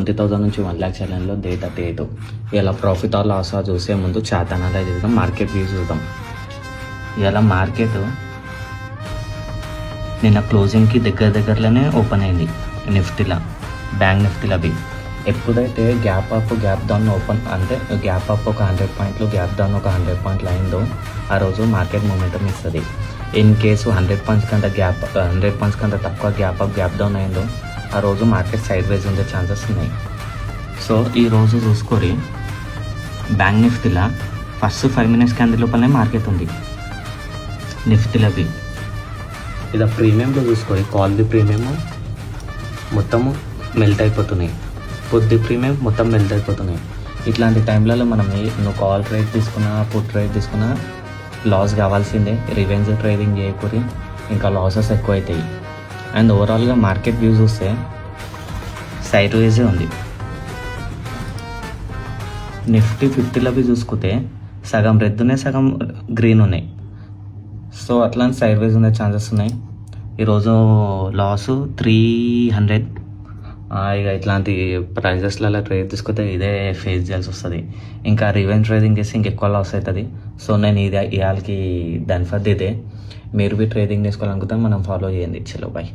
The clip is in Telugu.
20,000 నుంచి 1 lakh ఛానల్లో డే 38. ఇలా ప్రాఫిట్ ఆర్ లాస్ చూసే ముందు చార్ట్ అనలైజ్ చేద్దాం, మార్కెట్ వ్యూ చూద్దాం. ఇలా మార్కెట్ నిన్న క్లోజింగ్కి దగ్గరలోనే ఓపెన్ అయింది. నిఫ్టీలో, బ్యాంక్ నిఫ్టీలో అవి ఎప్పుడైతే gap up gap down open అంటే గ్యాప్ అప్ ఒక 100 పాయింట్లు, గ్యాప్ డౌన్ ఒక 100 పాయింట్లు అయిందో ఆ రోజు మార్కెట్ మూమెంటం ఇస్తుంది. ఇన్ కేసు 100 పాయింట్స్ కంటే తక్కువ గ్యాప్ అప్ గ్యాప్ డౌన్ అయిందో ఆ రోజు మార్కెట్ సైడ్ వైజ్ ఉండే ఛాన్సెస్ ఉన్నాయి. సో ఈరోజు చూసుకోరి, బ్యాంక్ నిఫ్టీలో ఫస్ట్ 5 minutes క్యాండిల్ లోపలనే మార్కెట్ ఉంది. నిఫ్టీలో అవి ఇది ప్రీమియంలో చూసుకోరి, కాల్ది ప్రీమియం మొత్తము మెల్ట్ అయిపోతున్నాయి, పొద్దు ప్రీమియం మొత్తం మెల్ట్ అయిపోతున్నాయి. ఇట్లాంటి టైంలలో మనం నువ్వు కాల్ ట్రేడ్ తీసుకున్నా, పుట్ ట్రేడ్ తీసుకున్నా లాస్ కావాల్సిందే. రివెంజ్ ట్రేడింగ్ చేయకూరి, ఇంకా లాసెస్ ఎక్కువ అవుతాయి. అండ్ ఓవరాల్గా మార్కెట్ వ్యూ చూస్తే సైడ్ వేజే ఉంది. నిఫ్టీ 50లో చూసుకుంటే సగం రెడ్ ఉన్నాయి, సగం గ్రీన్ ఉన్నాయి. సో అట్లాంటి సైడ్ వేజ్ ఉండే ఛాన్సెస్ ఉన్నాయి. ఈరోజు లాసు 300. ఇక ఇట్లాంటి ప్రైజెస్లలో ట్రేడ్ తీసుకుంటే ఇదే ఫేస్ చేయాల్సి వస్తుంది. ఇంకా రివెంజ్ ట్రేడింగ్ చేస్తే ఇంకెక్కువ లాస్ అవుతుంది. సో నేను ఇవాళకి దాని ఫర్ ఇదే. మీరు బి ట్రేడింగ్ తీసుకోవాలనుకుంటే మనం ఫాలో చేయండి. చలో బాయ్.